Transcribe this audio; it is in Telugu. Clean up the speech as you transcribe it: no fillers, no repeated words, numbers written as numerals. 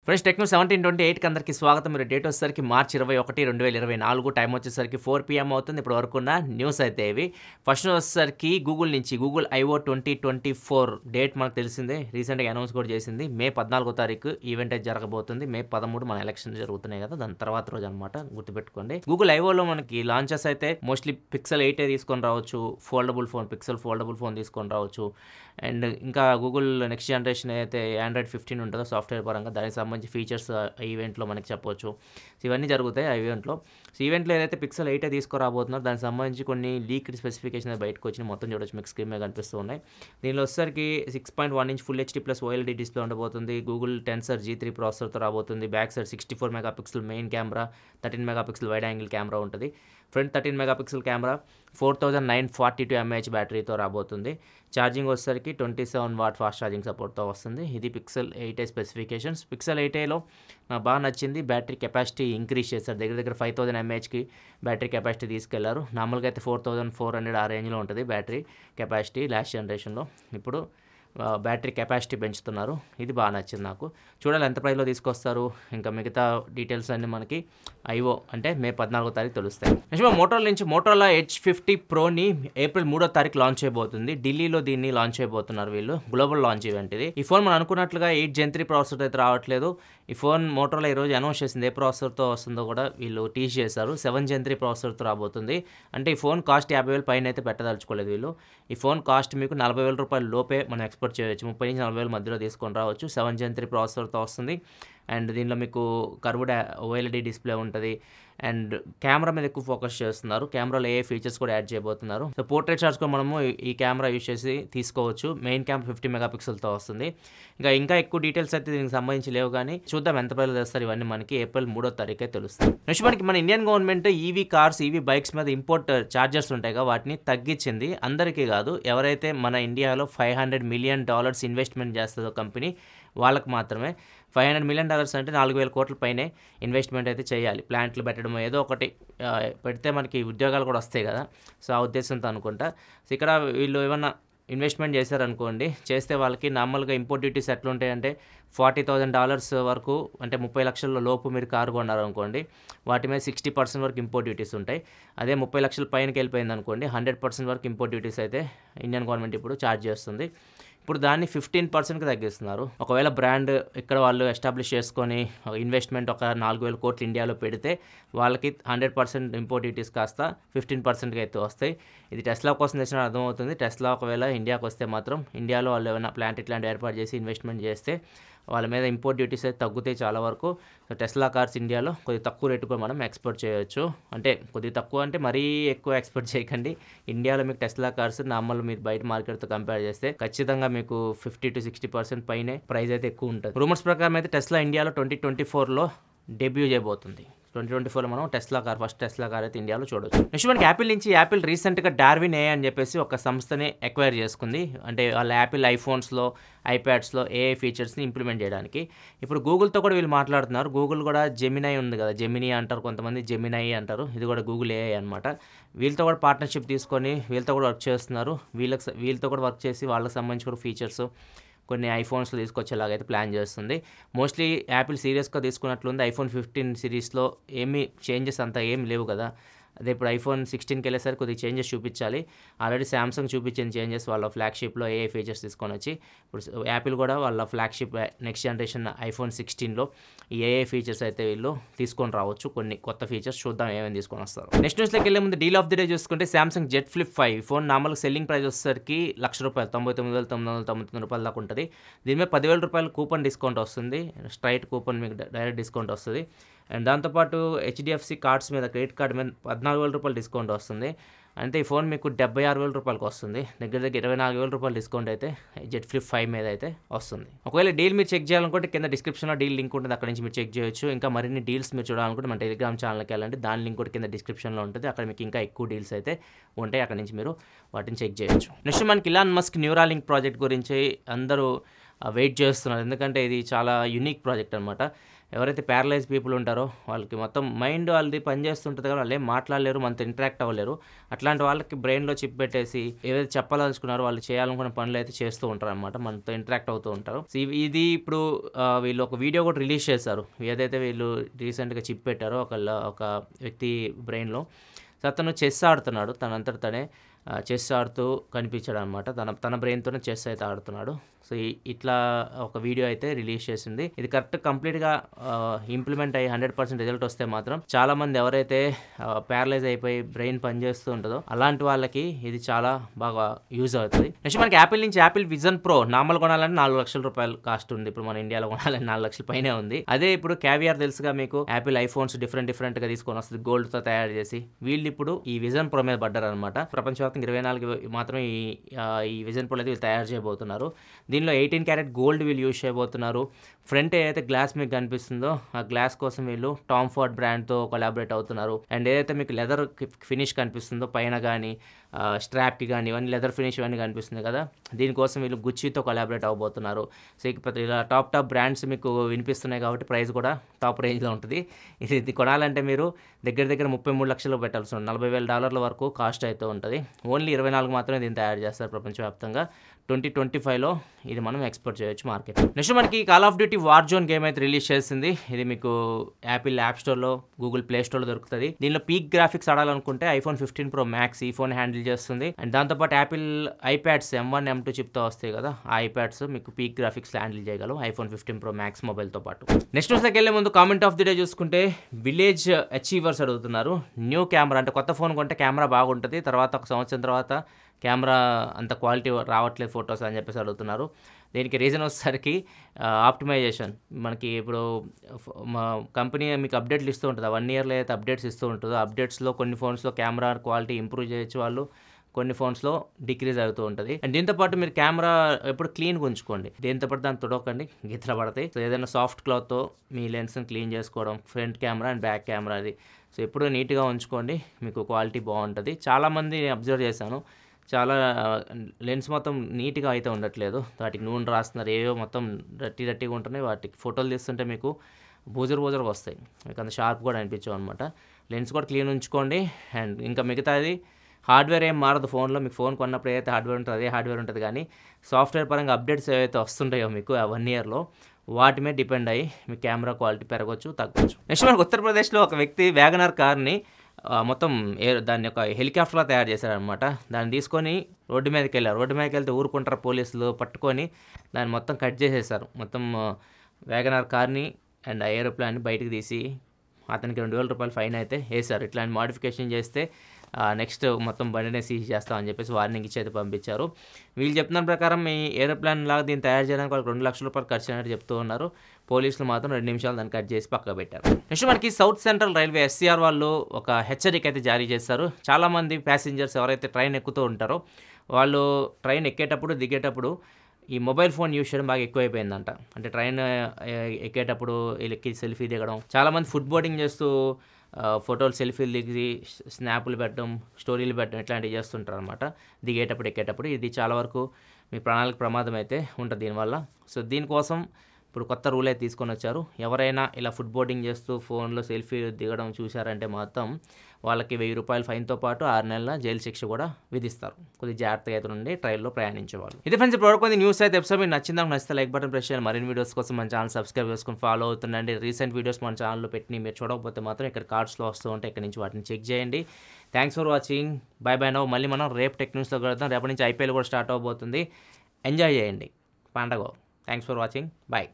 ఫ్రెండ్స్ టెక్నో 1728కి అందరికీ స్వాగతం. మీరు డేట్ వచ్చేసరికి మార్చి 21, 2024 టైం వచ్చేసరికి 4 PM అవుతుంది. ఇప్పుడు వరకు ఉన్న న్యూస్ అయితే ఇవి. ఫస్ట్ వచ్చేసరికి గూగుల్ నుంచి గూగుల్ I/O 2024 డేట్ మనకు తెలిసిందే. రీసెంట్గా అనౌన్స్ కూడా చేసింది. మే 14వ తారీఖు ఈవెంట్ అయితే జరగబోతుంది. మే 13 మన ఎలక్షన్ జరుగుతున్నాయి కదా, దాని తర్వాత రోజు అనమాట, గుర్తుపెట్టుకోండి. గూగుల్ I/Oలో మనకి లాంచెస్ అయితే మోస్ట్లీ పిక్సెల్ 8 తీసుకొని రావచ్చు, foldable phone pixel foldable phone తీసుకొని రావచ్చు. అండ్ ఇంకా గూగుల్ నెక్స్ట్ జనరేషన్ అయితే Android 15 ఉంటుందో సాఫ్ట్వేర్ పరంగా, దానికి సంబంధించి ఫీచర్స్ ఈవెంట్లో మనకి చెప్పవచ్చు. సో ఇవన్నీ జరుగుతాయి ఆ ఈవెంట్లో. సో ఈవెంట్లో ఏదైతే పిక్సెల్ 8 తీసుకురాబోతున్నారో దానికి సంబంధించి కొన్ని లీక్డ్ స్పెసిఫికేషన్ బయటకు వచ్చి మొత్తం చూడొచ్చు, మీకు స్క్రీన్ మీద కనిపిస్తూ ఉన్నాయి. దీనిలో వచ్చేసరికి 6.1 inch full HD plus OLED display ఉండబోతుంది. గూగుల్ టెన్సర్ G3 ప్రాసెసర్తో రాబోతుంది. Back side 64 megapixel main camera, 13 megapixel wide angle camera ఉంటుంది. ఫ్రంట్ 13 మెగాపిక్సెల్ కెమెరా, 4942 mAh బ్యాటరీతో రాబోతుంది. ఛార్జింగ్ వచ్చేసరికి 27 వాట్ ఫాస్ట్ ఛార్జింగ్ సపోర్ట్తో వస్తుంది. ఇది పిక్సెల్ 8 స్పెసిఫికేషన్స్. పిక్సెల్ 8లో నాకు బాగా నచ్చింది, బ్యాటరీ కెపాసిటీ ఇంక్రీజ్ చేశారు. దగ్గర 5000 mAhకి బ్యాటరీ కెపాసిటీ తీసుకెళ్లారు. నార్మల్గా అయితే 4400 ఆ రేంజ్లో ఉంటుంది బ్యాటరీ కెపాసిటీ లాస్ట్ జనరేషన్లో. ఇప్పుడు బ్యాటరీ కెపాసిటీ పెంచుతున్నారు. ఇది బాగా నచ్చింది నాకు. చూడాలి ఎంత ప్రైస్లో తీసుకొస్తారు. ఇంకా మిగతా డీటెయిల్స్ అన్నీ మనకి I/O అంటే మే 14వ తారీఖు తెలుస్తాయి. నెక్స్ట్ మోటోరోలా నుంచి మోటోరోలా H50 ప్రోని ఏప్రిల్ 3వ తారీఖు లాంచ్ చేయబోతుంది. ఢిల్లీలో దీన్ని లాంచ్ చేయబోతున్నారు వీళ్ళు. గ్లోబల్ లాంచ్ ఈవెంట్ ఇది. ఈ ఫోన్ మనం అనుకున్నట్లుగా 8 Gen 3 ప్రాసెసర్ అయితే రావట్లేదు. ఈ ఫోన్ మోటోరోలా ఈరోజు అనౌన్స్ చేసింది. ఏ ప్రాసెసర్తో వస్తుందో కూడా వీళ్ళు టీజ్ చేశారు. 7 Gen 3 ప్రాసెసర్తో రాబోతుంది. అంటే ఈ ఫోన్ కాస్ట్ 50,000 పైన అయితే పెట్టదలుచుకోలేదు వీళ్ళు. ఈ ఫోన్ కాస్ట్ మీకు 40,000 రూపాయల లోపే మనం ఎక్స్పెక్ట్ చేయొచ్చు. 30,000 నుంచి 40,000 మధ్యలో తీసుకొని రావచ్చు. 7 Gen 3 ప్రాసెసర్తో వస్తుంది. అండ్ దీనిలో మీకు కర్వ్డ్ OLED డిస్ప్లే ఉంటుంది. అండ్ కెమెరా మీద ఎక్కువ ఫోకస్ చేస్తున్నారు. కెమెరాలో ఏ ఫీచర్స్ కూడా యాడ్ చేయబోతున్నారు. సో పోర్ట్రేట్ షాట్స్ కూడా మనము ఈ కెమెరా యూస్ చేసి తీసుకోవచ్చు. మెయిన్ కెమెరా 50 మెగాపిక్సెల్తో వస్తుంది. ఇంకా ఎక్కువ డీటెయిల్స్ అయితే దీనికి సంబంధించి లేవు, కానీ చూద్దాం ఎంత ప్రైస్ తెస్తారు. ఇవన్నీ మనకి ఏప్రిల్ 3వ తారీఖే తెలుస్తాయి. నెక్స్ట్ మనకి మన Indian government EV cars, EV bikes మీద ఇంపోర్ట్ ఛార్జెస్ ఉంటాయి కదా, వాటిని తగ్గించింది. అందరికీ కాదు, ఎవరైతే మన ఇండియాలో $500 మిలియన్ ఇన్వెస్ట్మెంట్ చేస్తుందో కంపెనీ, వాళ్ళకి మాత్రమే. $500 మిలియన్ అంటే 4,000 కోట్ల పైనే ఇన్వెస్ట్మెంట్ అయితే చేయాలి. ప్లాంట్లు పెట్టడం ఏదో ఒకటి పెడితే మనకి ఉద్యోగాలు కూడా వస్తాయి కదా. సో ఆ ఉద్దేశంతో అనుకుంటా. సో ఇక్కడ వీళ్ళు ఏమన్నా ఇన్వెస్ట్మెంట్ చేశారనుకోండి, చేస్తే వాళ్ళకి నార్మల్గా ఇంపోర్ట్ డ్యూటీస్ ఎట్లుంటాయంటే $40,000 వరకు, అంటే 30 లక్షల లోపు మీరు కారు కొన్నారనుకోండి, వాటి మీద 60% వరకు ఇంపోర్ట్ డ్యూటీస్ ఉంటాయి. అదే 30 లక్షల పైనకి వెళ్ళిపోయింది అనుకోండి, 100% వరకు ఇంపోర్ట్ డ్యూటీస్ అయితే ఇండియన్ గవర్నమెంట్ ఇప్పుడు ఛార్జ్ చేస్తుంది. ఇప్పుడు దాన్ని 15%కి తగ్గిస్తున్నారు. ఒకవేళ బ్రాండ్ ఇక్కడ వాళ్ళు ఎస్టాబ్లిష్ చేసుకొని ఇన్వెస్ట్మెంట్ ఒక 4,000 కోట్లు ఇండియాలో పెడితే వాళ్ళకి 100% ఇంపోర్ట్ డ్యూటీస్ కాస్త 15%కి అయితే వస్తాయి. ఇది టెస్లా కోసం తెచ్చిన అర్థమవుతుంది. టెస్లా ఒకవేళ ఇండియాకి వస్తే మాత్రం, ఇండియాలో వాళ్ళు ఏమైనా ప్లాంట్ ఇట్లాంటి ఏర్పాటు చేసి ఇన్వెస్ట్మెంట్ చేస్తే వాళ్ళ మీద ఇంపోర్ట్ డ్యూటీస్ అయితే తగ్గుతాయి చాలా వరకు. సో టెస్లా కార్స్ ఇండియాలో కొద్ది తక్కువ రేటుకు మనం ఎక్స్పోర్ట్ చేయొచ్చు. అంటే కొద్ది తక్కువ అంటే మరీ ఎక్కువ ఎక్స్పోర్ట్ చేయకండి. ఇండియాలో మీకు టెస్లా కార్స్ నార్మల్ మీరు బయట మార్కెట్తో కంపేర్ చేస్తే ఖచ్చితంగా మీకు 50 to 60% పైనే ప్రైస్ అయితే ఎక్కువ ఉంటుంది. రూమర్స్ ప్రకారం అయితే టెస్లా ఇండియాలో 2024లో డెబ్యూ చేయబోతుంది. 2024లో మనం ఫస్ట్ టెస్లా కార్ అయితే ఇండియాలో చూడవచ్చు. నెక్స్ట్ మనకి యాపిల్ రీసెంట్గా డార్విన్ AI అని చెప్పేసి ఒక సంస్థని ఎక్వైర్ చేసుకుంది. అంటే వాళ్ళ యాపిల్ ఐఫోన్స్లో, ఐప్యాడ్స్లో AI ఫీచర్స్ని ఇంప్లిమెంట్ చేయడానికి. ఇప్పుడు గూగుల్తో కూడా వీళ్ళు మాట్లాడుతున్నారు. గూగుల్ కూడా జెమినై ఉంది కదా, జెమినీ అంటారు కొంతమంది, జెమినై అంటారు. ఇది కూడా గూగుల్ AI అనమాట. వీళ్ళతో కూడా పార్ట్నర్షిప్ తీసుకొని వీళ్ళతో కూడా వర్క్ చేస్తున్నారు. వీళ్ళతో కూడా వర్క్ చేసి వాళ్ళకి సంబంధించి కూడా ఫీచర్స్ కొన్ని ఐఫోన్స్లో తీసుకొచ్చేలాగైతే ప్లాన్ చేస్తుంది. మోస్ట్లీ యాపిల్ సీరియస్గా తీసుకున్నట్లుంది. iPhone 15 సిరీస్లో ఏమీ చేంజెస్ అంతా ఏమి లేవు కదా. అదే ఇప్పుడు iPhone 16కి వెళ్ళేసరికి కొద్దిగా చేంజెస్ చూపించాలి. ఆల్రెడీ సామ్సంగ్ చూపించిన చేంజెస్ వాళ్ళ ఫ్లాగ్షిప్లో AI ఫీచర్స్ తీసుకొని వచ్చి, ఇప్పుడు యాపిల్ కూడా వాళ్ళ ఫ్లాగ్షిప్ నెక్స్ట్ జనరేషన్ iPhone 16లో ఈ AI ఫీచర్స్ అయితే వీళ్ళు తీసుకొని రావచ్చు. కొన్ని కొత్త ఫీచర్స్ చూద్దాం ఏమేమి తీసుకొని వస్తారు. నెక్స్ట్ న్యూస్లోకి వెళ్ళే ముందు డీల్ ఆఫ్ ది డే చూసుకుంటే Samsung Z flip 5 phone normal selling price వచ్చేసరికి ₹1,00,000 $99,999 దాకా ఉంటుంది. దీని మీద ₹10,000 కూపన్ డిస్కౌంట్ వస్తుంది. స్ట్రైట్ కూపన్ మీకు డైరెక్ట్ డిస్కౌంట్ వస్తుంది. అండ్ దాంతోపాటు HDFC కార్డ్స్ మీద, క్రెడిట్ కార్డ్ మీద ₹14,000 డిస్కౌంట్ వస్తుంది. అంటే ఈ ఫోన్ మీకు ₹76,000 వస్తుంది. దగ్గర ₹24,000 డిస్కౌంట్ అయితే జెడ్ ఫ్లిప్ 5 మీద అయితే వస్తుంది. ఒకవేళ డీల్ మీరు చెక్ చేయాలనుకుంటే కింద డిస్క్రిప్షన్లో డీల్ లింక్ ఉంటుంది, అక్కడ నుంచి మీరు చెక్ చేయొచ్చు. ఇంకా మరిన్ని డీల్స్ మీరు చూడాలనుకుంటే మన టెలిగ్రామ్ ఛానల్కి వెళ్ళండి, దాని లింక్ కూడా కింద డిస్క్రిప్షన్లో ఉంటుంది. అక్కడ మీకు ఇంకా ఎక్కువ డీల్స్ అయితే ఉంటాయి, అక్కడ నుంచి మీరు వాటిని చెక్ చేయొచ్చు. నెక్స్ట్ మనకి ఇలాన్ మస్క్ న్యూరాలింక్ ప్రాజెక్ట్ గురించి అందరూ వెయిట్ చేస్తున్నారు. ఎందుకంటే ఇది చాలా యూనిక్ ప్రాజెక్ట్ అనమాట. ఎవరైతే ప్యారలైజ్ పీపుల్ ఉంటారో వాళ్ళకి మొత్తం మైండ్ వాళ్ళది పనిచేస్తుంటుంది కదా, వాళ్ళు ఏం మాట్లాడలేరు, మనతో ఇంటరాక్ట్ అవ్వలేరు. అట్లాంటి వాళ్ళకి బ్రెయిన్లో చిప్ పెట్టేసి ఏదైతే చెప్పాలనుకున్నారో వాళ్ళు చేయాలనుకున్న పనులు అయితే చేస్తూ ఉంటారు అనమాట, మనతో ఇంటరాక్ట్ అవుతూ ఉంటారు. సో ఇది ఇప్పుడు వీళ్ళు ఒక వీడియో కూడా రిలీజ్ చేశారు. ఏదైతే వీళ్ళు రీసెంట్గా చిప్ పెట్టారో ఒక వ్యక్తి బ్రెయిన్లో. సో అతను చెస్ ఆడుతున్నాడు, తనంతట తనే చెస్ ఆడుతూ కనిపించాడు అనమాట. తన బ్రెయిన్తోనే చెస్ అయితే ఆడుతున్నాడు. సో ఇట్లా ఒక వీడియో అయితే రిలీజ్ చేసింది. ఇది కరెక్ట్ కంప్లీట్గా ఇంప్లిమెంట్ అయ్యి 100% రిజల్ట్ వస్తే మాత్రం చాలామంది ఎవరైతే ప్యారలైజ్ అయిపోయి బ్రెయిన్ పనిచేస్తూ ఉంటుందో అలాంటి వాళ్ళకి ఇది చాలా బాగా యూజ్ అవుతుంది. నెక్స్ట్ మనకి యాపిల్ నుంచి యాపిల్ విజన్ ప్రో నార్మల్ కొనాలంటే 4 లక్షల రూపాయలు కాస్ట్ ఉంది. ఇప్పుడు మన ఇండియాలో కొనాలంటే 4 లక్షల పైనే ఉంది. అదే ఇప్పుడు క్యావియర్ తెలుసుగా మీకు, యాపిల్ ఐఫోన్స్ డిఫరెంట్గా తీసుకొని వస్తుంది గోల్డ్తో తయారు చేసి. వీళ్ళు ఇప్పుడు ఈ విజన్ ప్రో మీద పడ్డారు అనమాట. ప్రపంచవ్యాప్తంగా 24 మాత్రం ఈ విజన్ ప్రో అయితే వీళ్ళు తయారు చేయబోతున్నారు. దీనిలో 18 క్యారెట్ గోల్డ్ వీళ్ళు యూజ్ చేయబోతున్నారు. ఫ్రంట్ ఏదైతే గ్లాస్ మీకు కనిపిస్తుందో ఆ గ్లాస్ కోసం వీళ్ళు టామ్ ఫోర్డ్ బ్రాండ్తో కొలాబరేట్ అవుతున్నారు. అండ్ ఏదైతే మీకు లెదర్ ఫినిష్ కనిపిస్తుందో పైన కానీ స్ట్రాప్కి కానీ ఇవన్నీ లెదర్ ఫినిష్ ఇవన్నీ కనిపిస్తుంది కదా, దీనికోసం వీళ్ళు గుచ్చితో కొలాబరేట్ అవ్వబోతున్నారు. సో ఇలా టాప్ బ్రాండ్స్ మీకు వినిపిస్తున్నాయి కాబట్టి ప్రైస్ కూడా టాప్ రేంజ్లో ఉంటుంది. ఇది కొనాలంటే మీరు దగ్గర 33 లక్షలు పెట్టాల్సి ఉంటుంది. $40,000 వరకు కాస్ట్ అయితే ఉంటుంది. ఓన్లీ 24 మాత్రమే దీన్ని తయారు చేస్తారు ప్రపంచవ్యాప్తంగా. 2025లో ఇది మనం ఎక్స్పోర్ట్ చేయొచ్చు మార్కెట్. నెక్స్ట్ మనకి call of duty war zone game అయితే రిలీజ్ చేసింది. ఇది మీకు యాపిల్ యాప్ స్టోర్లో, గూగుల్ ప్లే స్టోర్లో దొరుకుతుంది. దీనిలో పీక్ గ్రాఫిక్స్ ఆడాలనుకుంటే ఐఫోన్ 15 Pro Max ఈ ఫోన్ హ్యాండిల్ చేస్తుంది. అండ్ దాంతోపాటు యాపిల్ ఐప్యాడ్స్ M1 M2 చిప్తో వస్తాయి కదా, ఆ ఐప్యాడ్స్ మీకు పీక్ గ్రాఫిక్స్ హ్యాండిల్ చేయగలవు ఐఫోన్ 15 Pro Max మొబైల్తో పాటు. నెక్స్ట్ న్యూస్లోకి వెళ్ళే ముందు కామెంట్ ఆఫ్ ది డే చూసుకుంటే విలేజ్ అచీవర్స్ అడుగుతున్నారు. న్యూ కెమెరా అంటే కొత్త ఫోన్ కొంటే కెమెరా బాగుంటుంది, తర్వాత ఒక సంవత్సరం తర్వాత కెమెరా అంత క్వాలిటీ రావట్లేదు ఫొటోస్ అని చెప్పేసి అడుగుతున్నారు. దీనికి రీజన్ వచ్చేసరికి ఆప్టిమైజేషన్. మనకి ఇప్పుడు మా కంపెనీ మీకు అప్డేట్లు ఇస్తూ ఉంటుంది. 1 ఇయర్లో అయితే అప్డేట్స్ ఇస్తూ ఉంటుందో అప్డేట్స్లో కొన్ని ఫోన్స్లో కెమెరా క్వాలిటీ ఇంప్రూవ్ చేయొచ్చు వాళ్ళు, కొన్ని ఫోన్స్లో డిక్రీజ్ అవుతూ ఉంటుంది. అండ్ దీంతోపాటు మీరు కెమెరా ఎప్పుడు క్లీన్గా ఉంచుకోండి. దీంతోపాటు దాన్ని తుడవకండి, గీతలు పడతాయి. సో ఏదైనా సాఫ్ట్ క్లాత్తో మీ లెన్స్ని క్లీన్ చేసుకోవడం, ఫ్రంట్ కెమెరా అండ్ బ్యాక్ కెమెరాది. సో ఎప్పుడు నీట్గా ఉంచుకోండి, మీకు క్వాలిటీ బాగుంటుంది. చాలామంది అబ్జర్వ్ చేశాను, చాలా లెన్స్ మొత్తం నీట్గా అయితే ఉండట్లేదు, వాటికి నూనె రాస్తున్నారు, ఏవో మొత్తం రట్టిగా ఉంటున్నాయి. వాటికి ఫోటోలు తీస్తుంటే మీకు బూజరుగా వస్తాయి, మీకు అంత షార్ప్ కూడా అనిపించవు అనమాట. లెన్స్ కూడా క్లీన్ ఉంచుకోండి. అండ్ ఇంకా మిగతాది హార్డ్వేర్ ఏం మారదు ఫోన్లో. మీకు ఫోన్ కొన్నప్పుడు ఏదైతే హార్డ్వేర్ ఉంటుందో అదే హార్డ్వేర్ ఉంటుంది, కానీ సాఫ్ట్వేర్ పరంగా అప్డేట్స్ ఏవైతే వస్తుంటాయో మీకు ఆ 1 ఇయర్లో వాటి మీద డిపెండ్ అయ్యి మీ కెమెరా క్వాలిటీ పెరగవచ్చు, తగ్గవచ్చు. నెక్స్ట్ మనకు ఉత్తరప్రదేశ్లో ఒక వ్యక్తి వ్యాగనర్ కార్ని మొత్తం దాన్ని ఒక హెలికాప్టర్లా తయారు చేశారనమాట. దాన్ని తీసుకొని రోడ్డు మీదకి వెళ్ళారు. రోడ్డు మీదకి వెళ్తే ఊరుకుంటారు పోలీసులు, పట్టుకొని దాన్ని మొత్తం కట్ చేసేసారు. మొత్తం వ్యాగనర్ కార్ని అండ్ ఏరోప్లాన్ని బయటకు తీసి అతనికి $2,000 ఫైన్ అయితే వేశారు. ఇట్లాంటి మోడిఫికేషన్ చేస్తే నెక్స్ట్ మొత్తం బండినే సీజ్ చేస్తామని చెప్పేసి వార్నింగ్ ఇచ్చి అయితే పంపించారు. వీళ్ళు చెప్తున్న ప్రకారం ఈ ఏరోప్లాన్ లాగా దీన్ని తయారు చేయడానికి వాళ్ళకి $2 లక్షల ఖర్చు అయినట్టు చెప్తూ ఉన్నారు. పోలీసులు మాత్రం 2 నిమిషాలు దాన్ని కట్ చేసి పక్కకు పెట్టారు. నెక్స్ట్ మనకి సౌత్ సెంట్రల్ రైల్వే SCR వాళ్ళు ఒక హెచ్చరిక అయితే జారీ చేశారు. చాలామంది ప్యాసింజర్స్ ఎవరైతే ట్రైన్ ఎక్కుతూ ఉంటారో వాళ్ళు ట్రైన్ ఎక్కేటప్పుడు దిగేటప్పుడు ఈ మొబైల్ ఫోన్ యూజ్ చేయడం బాగా ఎక్కువైపోయిందంట. అంటే ట్రైన్ ఎక్కేటప్పుడు ఎక్కి సెల్ఫీ దిగడం, చాలామంది ఫుడ్ బోర్డింగ్ చేస్తూ ఫోటోలు సెల్ఫీలు దిగి స్నాపులు పెట్టడం, స్టోరీలు పెట్టడం ఇట్లాంటివి చేస్తుంటారు అనమాట దిగేటప్పుడు ఎక్కేటప్పుడు. ఇది చాలా వరకు మీ ప్రాణాలకు ప్రమాదం అయితే ఉంటుంది దీనివల్ల. సో దీనికోసం ఇప్పుడు కొత్త రూల్ అయితే తీసుకొని వచ్చారు. ఎవరైనా ఇలా ఫుడ్ బోర్డింగ్ చేస్తూ ఫోన్లో సెల్ఫీ దిగడం చూశారంటే మాత్రం వాళ్ళకి $1,000 ఫైన్తో పాటు 6 నెలల జైలు శిక్ష కూడా విధిస్తారు. కొద్దిగా జాగ్రత్తగా అయితే నుండి ట్రైల్లో ప్రయాణించేవాళ్ళు. ఇది ఫ్రెండ్స్ ఇప్పుడు వరకు న్యూస్ అయితే ఎపిసోడ్ మీకు నచ్చిందాక నచ్చితే లైక్ బటన్ ప్రెస్ చేయండి. మరిన్ని వీడియోస్ కోసం మన ఛానల్ సబ్స్క్రైబ్ చేసుకుని ఫాలో అవుతుండండి. రీసెంట్ వీడియోస్ మన ఛానల్లో పెట్టి మీరు చూడకపోతే మాత్రం ఇక్కడ కార్డ్స్లో వస్తూ ఉంటే ఇక్కడ నుంచి వాటిని చెక్ చేయండి. Thanks for watching. By now. మళ్ళీ మనం రేపు టెక్ న్యూస్లో కలుద్దాం. రేపటి నుంచి IPL కూడా స్టార్ట్ అవబోతుంది. ఎంజాయ్ చేయండి పండగ. Thanks for watching. బై.